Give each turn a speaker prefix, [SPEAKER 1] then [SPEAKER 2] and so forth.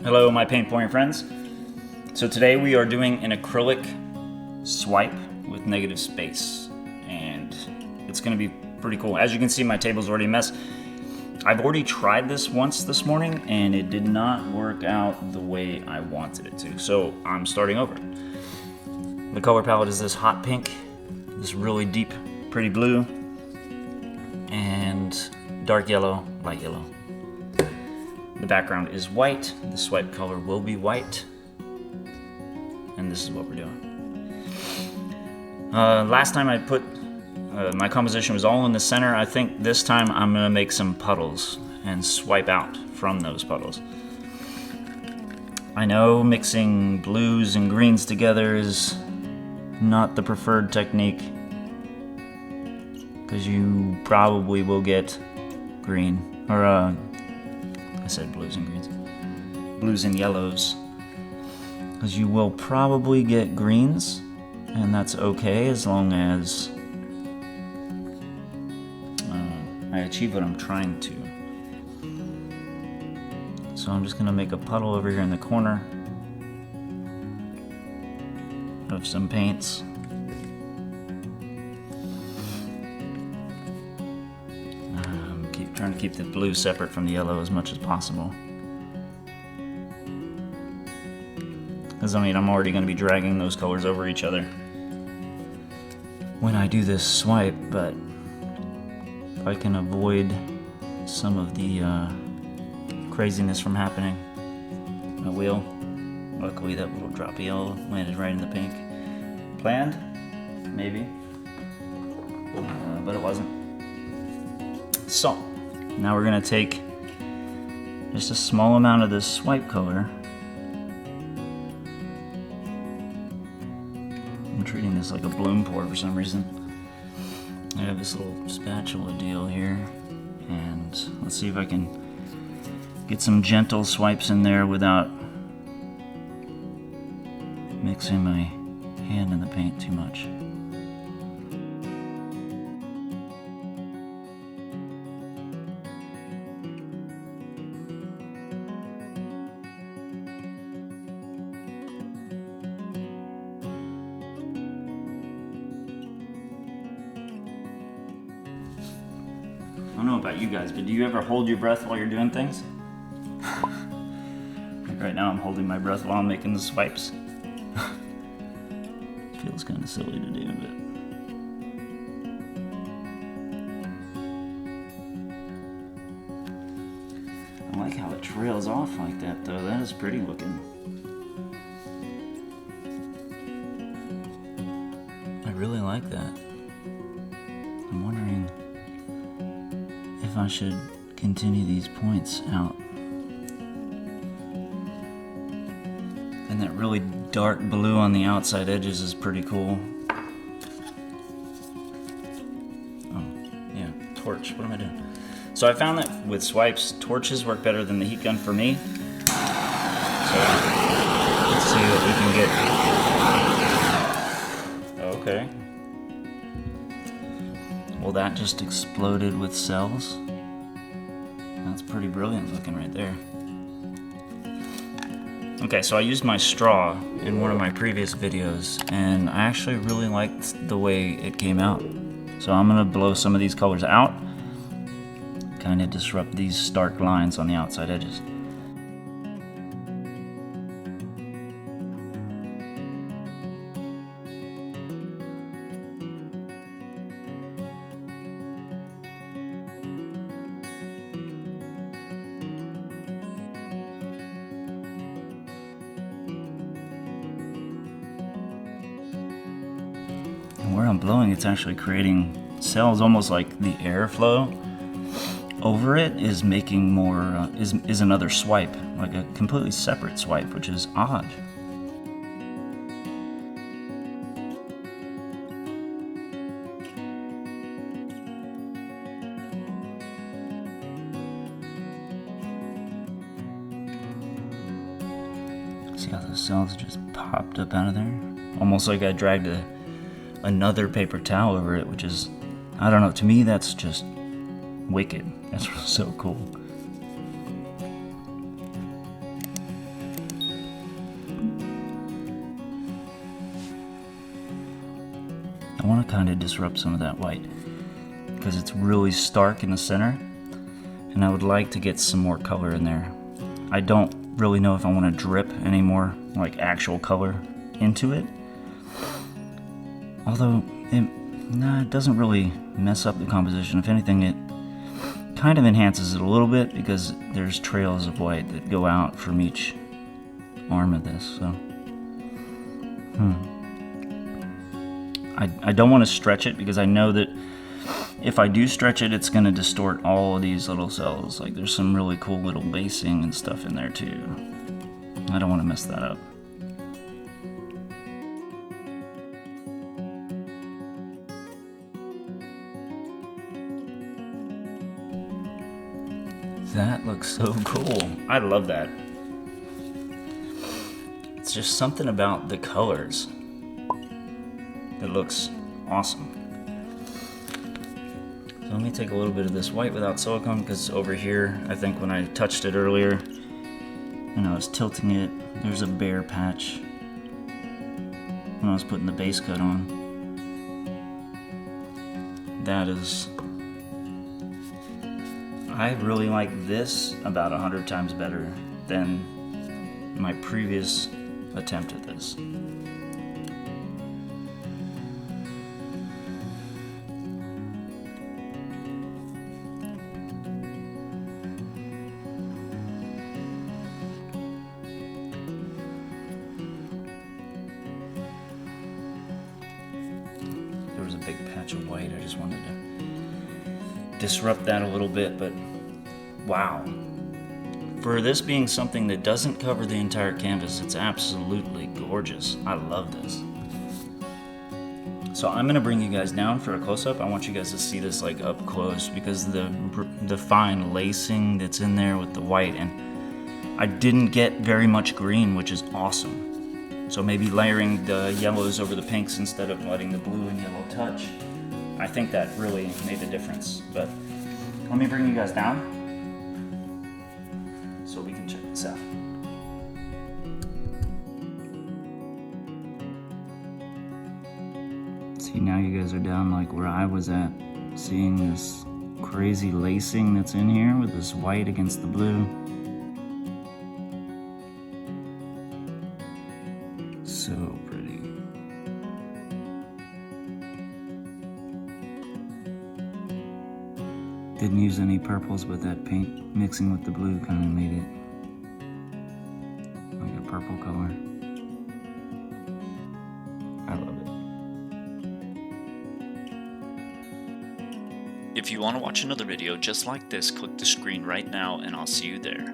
[SPEAKER 1] Hello, my paint pouring friends. So today we are doing an acrylic swipe with negative space, and it's going to be pretty cool. As you can see, my table's already a mess. I've already tried this once this morning, and it did not work out the way I wanted it to, so I'm starting over. The color palette is this hot pink, this really deep, pretty blue, and dark yellow, light yellow. The background is white, the swipe color will be white, and this is what we're doing. Last time I put my composition was all in the center. I think this time I'm gonna make some puddles and swipe out from those puddles. I know mixing blues and greens together is not the preferred technique, because you probably will get green, or I said blues and greens. Blues and yellows. Because you will probably get greens, and that's okay as long as I achieve what I'm trying to. So I'm just going to make a puddle over here in the corner of some paints. Trying to keep the blue separate from the yellow as much as possible. Because I'm already going to be dragging those colors over each other when I do this swipe, but if I can avoid some of the craziness from happening, I will. Luckily that little drop of yellow landed right in the pink. Planned? Maybe. But it wasn't. So, now we're going to take just a small amount of this swipe color. I'm treating this like a bloom pour for some reason. I have this little spatula deal here, and let's see if I can get some gentle swipes in there without mixing my hand in the paint too much. I don't know about you guys, but do you ever hold your breath while you're doing things? Like right now I'm holding my breath while I'm making the swipes. It feels kind of silly to do, but... I like how it trails off like that though, that is pretty looking. I really like that. I'm wondering if I should continue these points out. And that really dark blue on the outside edges is pretty cool. Oh, yeah, torch, what am I doing? So I found that with swipes, torches work better than the heat gun for me. So let's see what we can get. Okay. Well, that just exploded with cells. That's pretty brilliant looking right there. Okay, so I used my straw in one of my previous videos, and I actually really liked the way it came out. So I'm gonna blow some of these colors out, kind of disrupt these stark lines on the outside edges. Where I'm blowing, it's actually creating cells, almost like the airflow over it is making more, is another swipe, like a completely separate swipe, which is odd. See how those cells just popped up out of there? Almost like I dragged another paper towel over it, which is, I don't know, to me that's just wicked. That's so cool. want to kind of disrupt some of that white because it's really stark in the center, and I would like to get some more color in there. I don't really know if I want to drip any more like actual color into it, although it doesn't really mess up the composition. If anything, it kind of enhances it a little bit because there's trails of white that go out from each arm of this. So I don't want to stretch it because I know that if I do stretch it, it's going to distort all of these little cells. Like there's some really cool little lacing and stuff in there too. I don't want to mess that up. That looks so cool. I love that. It's just something about the colors that looks awesome. So let me take a little bit of this white without silicone, because over here, I think when I touched it earlier, and I was tilting it, there's a bare patch when I was putting the base coat on. That is... I really like this about 100 times better than my previous attempt at this. There was a big patch of white. I just wanted to disrupt that a little bit, but wow. For this being something that doesn't cover the entire canvas, it's absolutely gorgeous. I love this. So I'm gonna bring you guys down for a close-up. I want you guys to see this like up close because the fine lacing that's in there with the white, and I didn't get very much green, which is awesome. So maybe layering the yellows over the pinks instead of letting the blue and yellow touch. I think that really made a difference, but let me bring you guys down so we can check this out. See, now you guys are down like where I was at, seeing this crazy lacing that's in here with this white against the blue. So pretty. Didn't use any purples, but that paint mixing with the blue kind of made it like a purple color. I love it.
[SPEAKER 2] If you want to watch another video just like this, click the screen right now and I'll see you there.